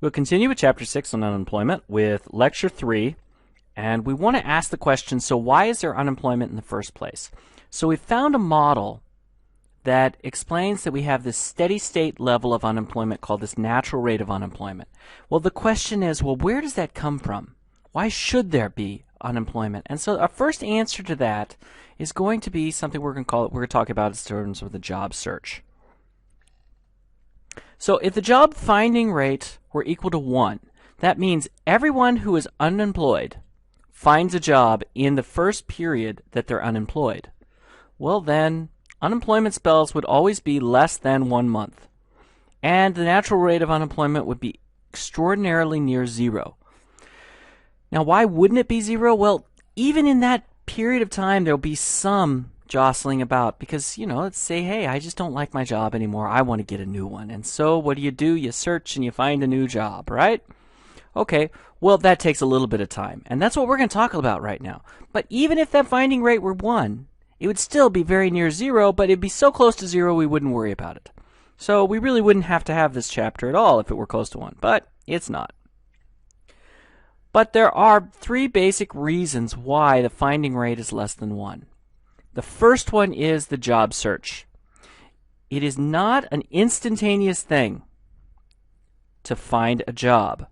We'll continue with Chapter 6 on unemployment with Lecture 3, and we want to ask the question, so why is there unemployment in the first place? So we found a model that explains that we have this steady state level of unemployment called this natural rate of unemployment. Well, the question is, well, where does that come from? Why should there be unemployment? And so our first answer to that is going to be something we're going to talk about in terms of the job search. So if the job finding rate were equal to 1, that means everyone who is unemployed finds a job in the first period that they're unemployed. Well, then unemployment spells would always be less than 1 month. And the natural rate of unemployment would be extraordinarily near 0. Now, why wouldn't it be 0? Well, even in that period of time, there'll be some jostling about because, let's say, hey, I just don't like my job anymore. I want to get a new one. And so what do? You search and you find a new job, right? Okay, well, that takes a little bit of time. And that's what we're going to talk about right now. But even if that finding rate were 1, it would still be very near 0, but it'd be so close to 0 we wouldn't worry about it. So we really wouldn't have to have this chapter at all if it were close to 1, but it's not. But there are 3 basic reasons why the finding rate is less than 1. The first one is the job search. It is not an instantaneous thing to find a job.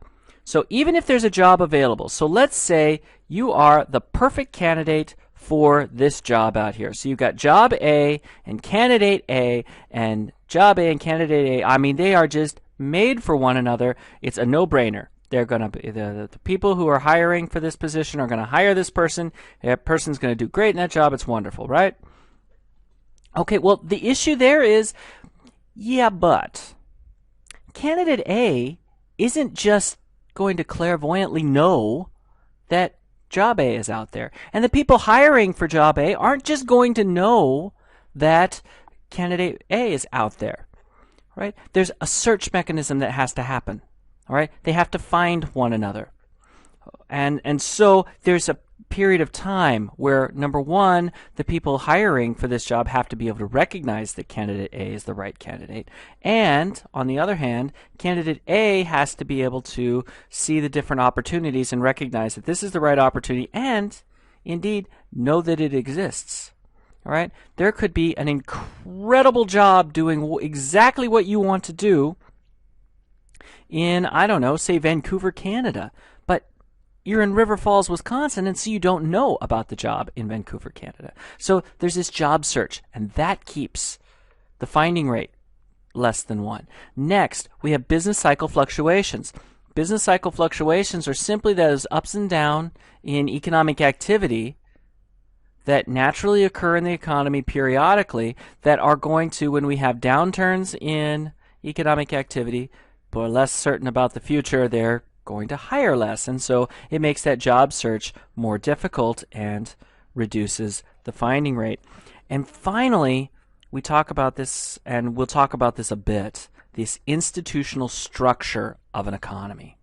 So even if there's a job available, so let's say you are the perfect candidate for this job out here. So you've got job A and candidate A, and job A and candidate A, I mean, they are just made for one another. It's a no-brainer. They're going to be the people who are hiring for this position are going to hire this person. That person's going to do great in that job. It's wonderful, right? Okay, well, the issue there is, yeah, but candidate A isn't just going to clairvoyantly know that job A is out there. And the people hiring for job A aren't just going to know that candidate A is out there, right? There's a search mechanism that has to happen. All right, they have to find one another, and so there's a period of time where, number one, the people hiring for this job have to be able to recognize that candidate A is the right candidate, and on the other hand, candidate A has to be able to see the different opportunities and recognize that this is the right opportunity, and indeed know that it exists. All right, there could be an incredible job doing exactly what you want to do in, I don't know, say Vancouver, Canada, but you're in River Falls, Wisconsin, and so you don't know about the job in Vancouver, Canada. So there's this job search, and that keeps the finding rate less than 1. Next, we have business cycle fluctuations. Business cycle fluctuations are simply those ups and downs in economic activity that naturally occur in the economy periodically that are going to, when we have downturns in economic activity, people are less certain about the future, they're going to hire less. And so it makes that job search more difficult and reduces the finding rate. And finally, we talk about this, and we'll talk about this a bit, this institutional structure of an economy.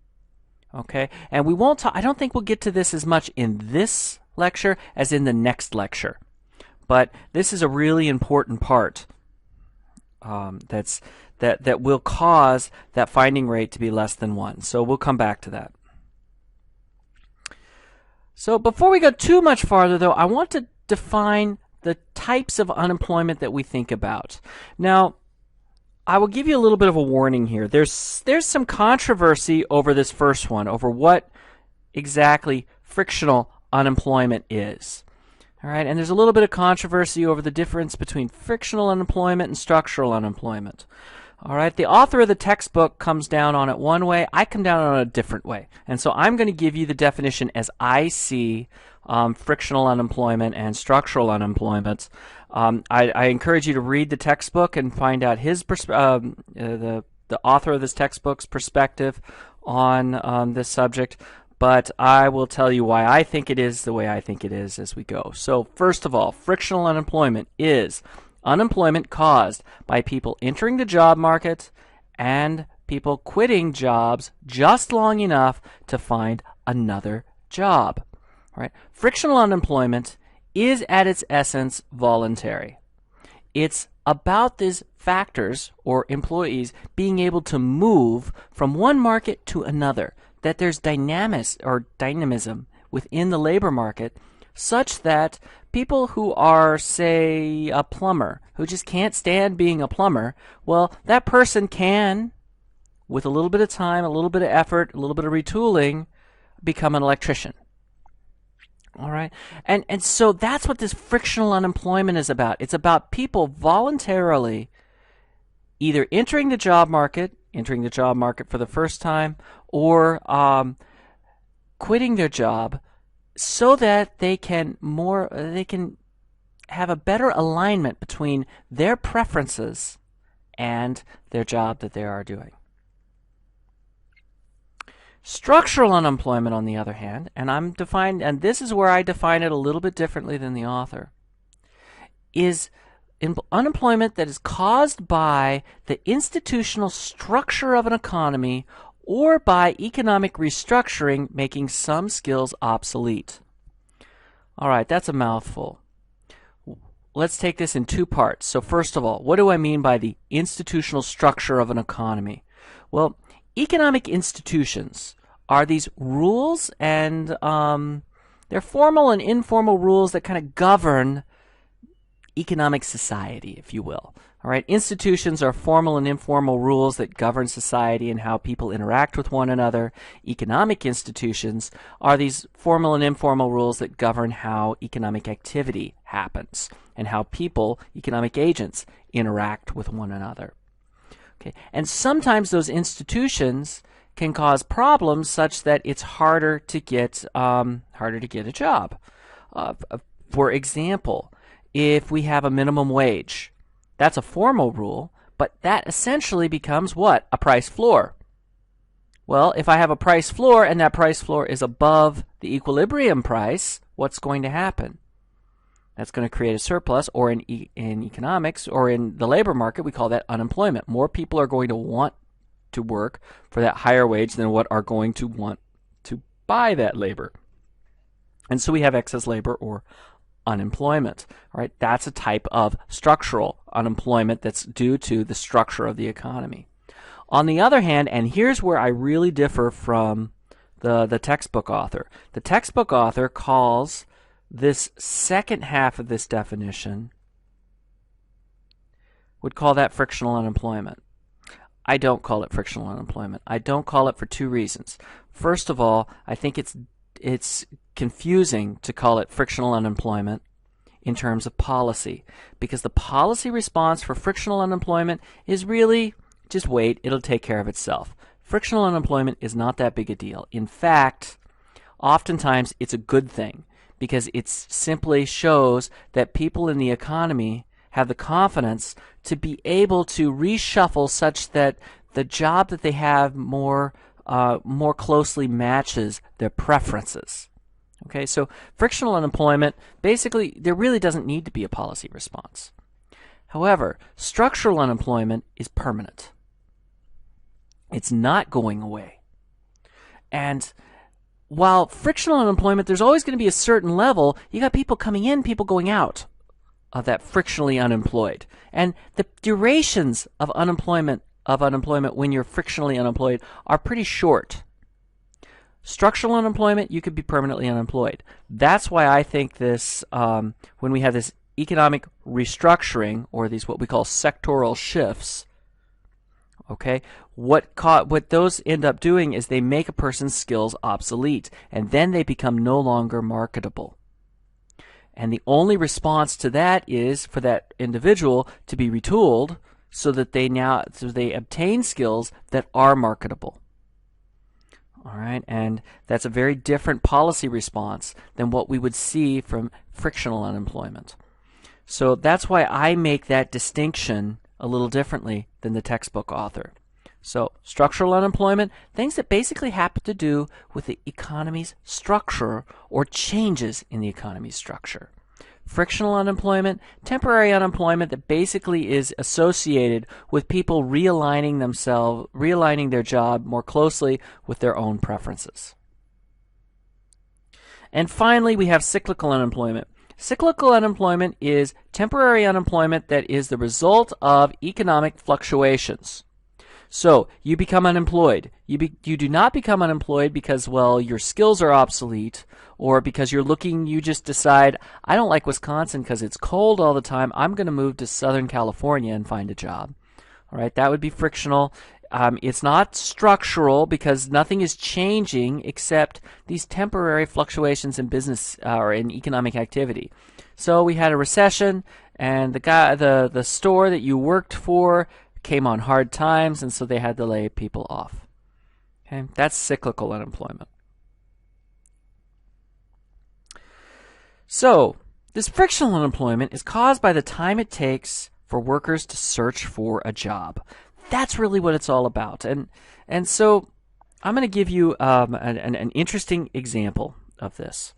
Okay? And we won't talk, I don't think we'll get to this as much in this lecture as in the next lecture. But this is a really important part that will cause that finding rate to be less than 1. So we'll come back to that. So before we go too much farther, though, I want to define the types of unemployment that we think about. Now, I will give you a little bit of a warning here. There's some controversy over this first one, over what exactly frictional unemployment is. All right, and there's a little bit of controversy over the difference between frictional unemployment and structural unemployment. All right, the author of the textbook comes down on it one way. I come down on it a different way. And so I'm going to give you the definition as I see frictional unemployment and structural unemployment. I encourage you to read the textbook and find out his the author of this textbook's perspective on this subject. But I will tell you why I think it is the way I think it is as we go. So first of all, frictional unemployment is unemployment caused by people entering the job market and people quitting jobs just long enough to find another job. All right? Frictional unemployment is at its essence voluntary. It's about these factors or employees being able to move from one market to another, that there's dynamism within the labor market such that people who are, say, a plumber, who just can't stand being a plumber, well, that person can, with a little bit of time, a little bit of effort, a little bit of retooling, become an electrician. All right? And so that's what this frictional unemployment is about. It's about people voluntarily either entering the job market for the first time, or quitting their job so that they can have a better alignment between their preferences and their job that they are doing. Structural unemployment, on the other hand, and this is where I define it a little bit differently than the author, is unemployment that is caused by the institutional structure of an economy or by economic restructuring making some skills obsolete. All right, that's a mouthful. Let's take this in two parts. So first of all, what do I mean by the institutional structure of an economy? Well, economic institutions are these rules, and they're formal and informal rules that kind of govern economic society, if you will. All right, institutions are formal and informal rules that govern society and how people interact with one another. Economic institutions are these formal and informal rules that govern how economic activity happens and how people, economic agents, interact with one another. Okay, and sometimes those institutions can cause problems such that it's harder to get a job. For example, if we have a minimum wage, that's a formal rule, but that essentially becomes what? A price floor. Well, if I have a price floor and that price floor is above the equilibrium price, what's going to happen? That's going to create a surplus, or in economics or in the labor market, we call that unemployment. More people are going to want to work for that higher wage than what are going to want to buy that labor. And so we have excess labor or unemployment. All right, that's a type of structural unemployment that's due to the structure of the economy. On the other hand, and here's where I really differ from the textbook author. The textbook author calls this second half of this definition, would call that frictional unemployment. I don't call it frictional unemployment. I don't call it for two reasons. First of all, I think it's confusing to call it frictional unemployment in terms of policy, because the policy response for frictional unemployment is really just wait, it'll take care of itself. Frictional unemployment is not that big a deal. In fact, oftentimes it's a good thing, because it simply shows that people in the economy have the confidence to be able to reshuffle such that the job that they have more closely matches their preferences. Okay, so frictional unemployment, basically, there really doesn't need to be a policy response. However, structural unemployment is permanent. It's not going away. And while frictional unemployment, there's always going to be a certain level, you got people coming in, people going out of that frictionally unemployed. And the durations of unemployment when you're frictionally unemployed are pretty short. Structural unemployment, you could be permanently unemployed. That's why I think this, when we have this economic restructuring, or these what we call sectoral shifts, okay, what those end up doing is they make a person's skills obsolete, and then they become no longer marketable. And the only response to that is for that individual to be retooled so that they obtain skills that are marketable. All right, and that's a very different policy response than what we would see from frictional unemployment. So that's why I make that distinction a little differently than the textbook author. So structural unemployment, things that basically happen to do with the economy's structure or changes in the economy's structure. Frictional unemployment, temporary unemployment that basically is associated with people realigning their job more closely with their own preferences. And finally, we have cyclical unemployment. Cyclical unemployment is temporary unemployment that is the result of economic fluctuations. So you become unemployed. You do not become unemployed because, well, your skills are obsolete, or because you just decide, I don't like Wisconsin because it's cold all the time. I'm going to move to Southern California and find a job. All right, that would be frictional. It's not structural because nothing is changing except these temporary fluctuations in business or in economic activity. So we had a recession, and the store that you worked for came on hard times, and so they had to lay people off. Okay, that's cyclical unemployment. So this frictional unemployment is caused by the time it takes for workers to search for a job. That's really what it's all about. And so I'm going to give you an interesting example of this.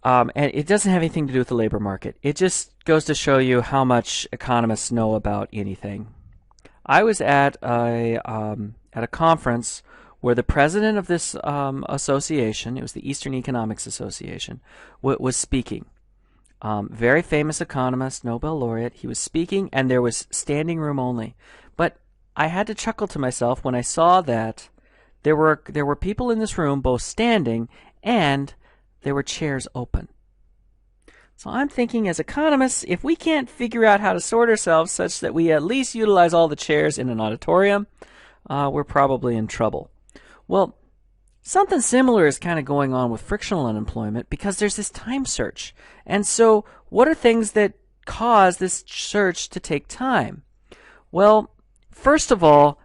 And it doesn't have anything to do with the labor market. It just goes to show you how much economists know about anything. I was at a conference where the president of this association, it was the Eastern Economics Association, was speaking. Very famous economist, Nobel laureate. He was speaking, and there was standing room only. But I had to chuckle to myself when I saw that there were people in this room both standing and there were chairs open. So I'm thinking, as economists, if we can't figure out how to sort ourselves such that we at least utilize all the chairs in an auditorium, we're probably in trouble. Well, something similar is kind of going on with frictional unemployment because there's this time search. And so what are things that cause this search to take time? Well, first of all,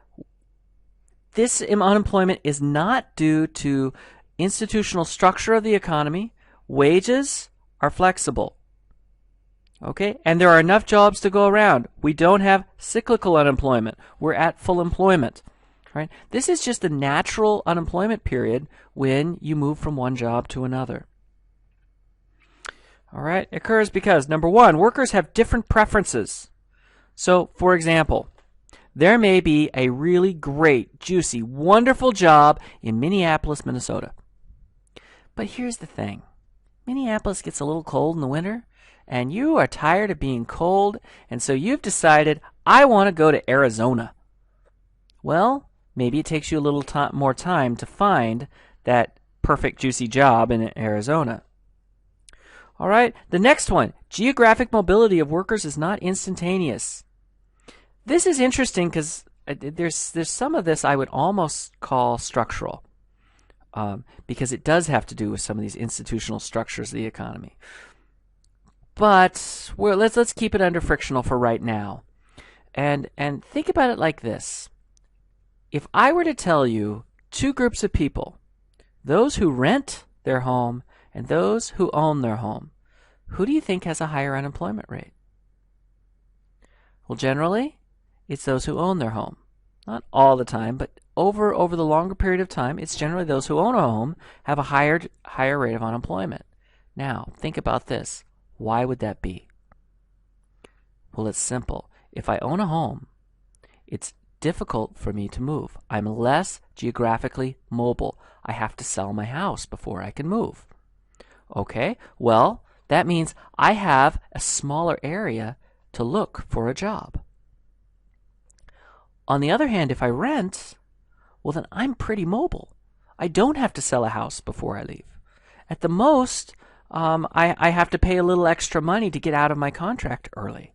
this unemployment is not due to institutional structure of the economy. Wages are flexible. Okay? And there are enough jobs to go around. We don't have cyclical unemployment. We're at full employment. Right? This is just a natural unemployment period when you move from one job to another. All right? It occurs because, number one, workers have different preferences. So, for example, there may be a really great, juicy, wonderful job in Minneapolis, Minnesota. But here's the thing. Minneapolis gets a little cold in the winter, and you are tired of being cold, and so you've decided, I want to go to Arizona. Well, maybe it takes you a little more time to find that perfect, juicy job in Arizona. All right, the next one. Geographic mobility of workers is not instantaneous. This is interesting because there's some of this I would almost call structural. Because it does have to do with some of these institutional structures of the economy. But let's keep it under frictional for right now. And think about it like this. If I were to tell you two groups of people, those who rent their home and those who own their home, who do you think has a higher unemployment rate? Well, generally, it's those who own their home. Not all the time, but over the longer period of time, it's generally those who own a home have a higher rate of unemployment. Now, think about this. Why would that be? Well, it's simple. If I own a home, it's difficult for me to move. I'm less geographically mobile. I have to sell my house before I can move. Okay, well, that means I have a smaller area to look for a job. On the other hand, if I rent, well, then I'm pretty mobile. I don't have to sell a house before I leave. At the most, I have to pay a little extra money to get out of my contract early.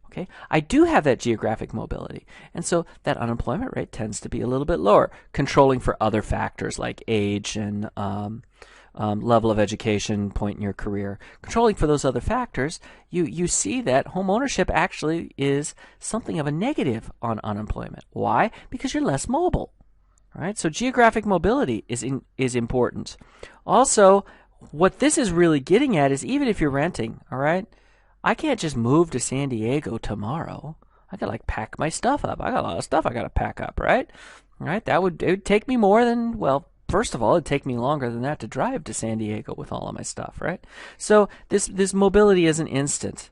Okay, I do have that geographic mobility, and so that unemployment rate tends to be a little bit lower, controlling for other factors like age and level of education, point in your career. Controlling for those other factors, you see that home ownership actually is something of a negative on unemployment. Why? Because you're less mobile. All right, so geographic mobility is important. Also, what this is really getting at is even if you're renting, all right, I can't just move to San Diego tomorrow. I gotta pack my stuff up. I got a lot of stuff I gotta pack up, right? All right, it would take me more than, well, first of all, it'd take me longer than that to drive to San Diego with all of my stuff, right? So this mobility isn't instant.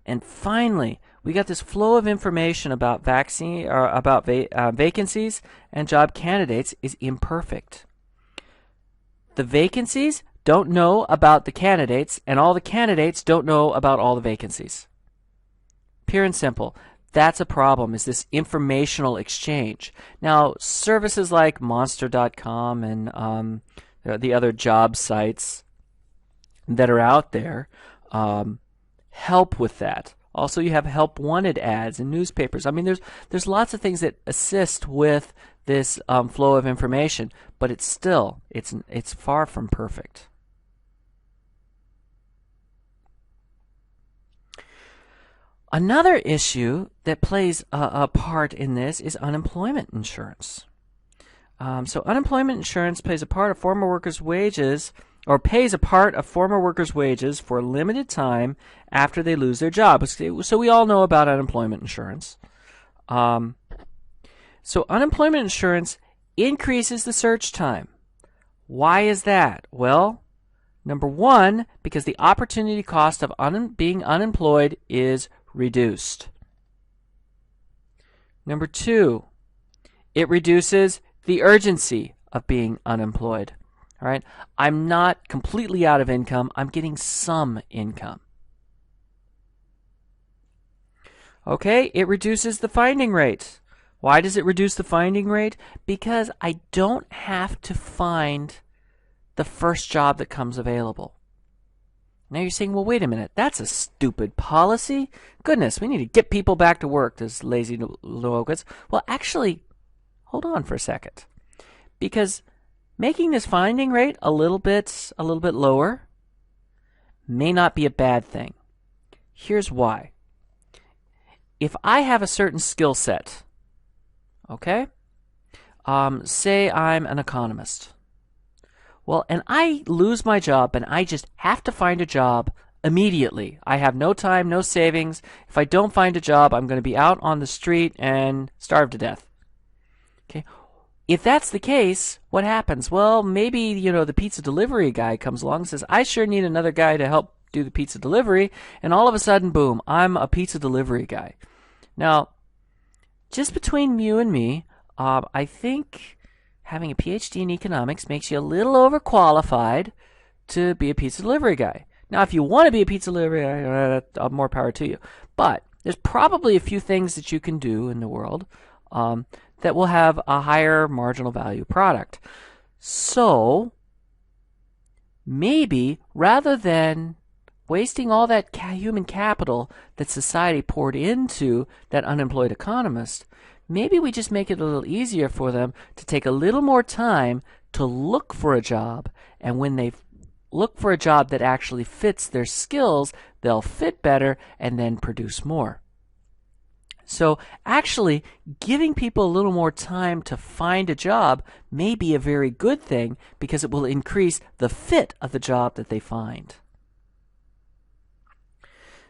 And finally, we got this flow of information about vacancies and job candidates is imperfect. The vacancies don't know about the candidates, and all the candidates don't know about all the vacancies. Pure and simple. That's a problem, is this informational exchange. Now, services like Monster.com and the other job sites that are out there help with that. Also, you have help wanted ads in newspapers. I mean, there's lots of things that assist with this flow of information, but it's far from perfect. Another issue that plays a part in this is unemployment insurance. So unemployment insurance pays a part of former workers' wages, or pays a part of former workers' wages for a limited time after they lose their job. So we all know about unemployment insurance. So unemployment insurance increases the search time. Why is that? Well, number one, because the opportunity cost of being unemployed is reduced. Number two, it reduces the urgency of being unemployed. All right, I'm not completely out of income. I'm getting some income. Okay, it reduces the finding rate. Why does it reduce the finding rate? Because I don't have to find the first job that comes available. Now you're saying, well, wait a minute, that's a stupid policy. Goodness, we need to get people back to work, those lazy Logans. Well, actually, hold on for a second. Because making this finding rate a little bit lower may not be a bad thing. Here's why. If I have a certain skill set, okay, say I'm an economist. Well, and I lose my job and I just have to find a job immediately. I have no time, no savings. If I don't find a job, I'm going to be out on the street and starve to death. Okay. If that's the case, what happens? Well, maybe, the pizza delivery guy comes along and says, I sure need another guy to help do the pizza delivery. And all of a sudden, boom, I'm a pizza delivery guy. Now, just between you and me, I think having a PhD in economics makes you a little overqualified to be a pizza delivery guy. Now, if you want to be a pizza delivery guy, more power to you. But there's probably a few things that you can do in the world that will have a higher marginal value product. So maybe rather than wasting all that human capital that society poured into that unemployed economist, maybe we just make it a little easier for them to take a little more time to look for a job. And when they look for a job that actually fits their skills, they'll fit better and then produce more. So actually, giving people a little more time to find a job may be a very good thing because it will increase the fit of the job that they find.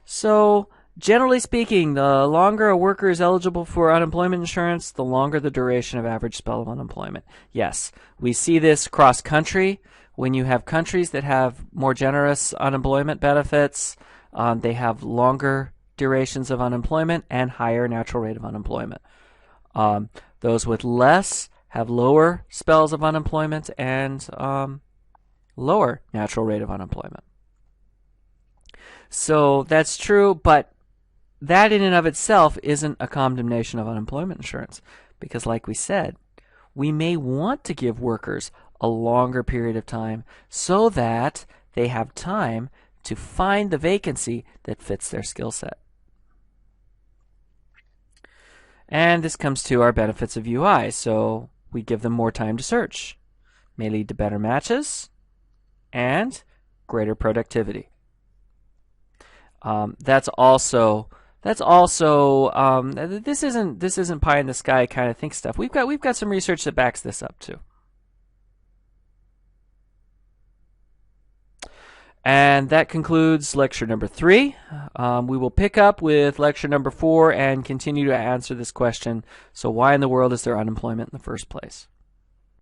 So generally speaking, the longer a worker is eligible for unemployment insurance, the longer the duration of average spell of unemployment. Yes, we see this cross-country. When you have countries that have more generous unemployment benefits, they have longer durations of unemployment and higher natural rate of unemployment. Those with less have lower spells of unemployment and lower natural rate of unemployment. So that's true, but that in and of itself isn't a condemnation of unemployment insurance, because like we said, we may want to give workers a longer period of time so that they have time to find the vacancy that fits their skill set. And this comes to our benefits of UI. So we give them more time to search. May lead to better matches and greater productivity. This isn't pie in the sky kind of think stuff. We've got some research that backs this up too. And that concludes lecture number 3. We will pick up with lecture number 4 and continue to answer this question. So why in the world is there unemployment in the first place?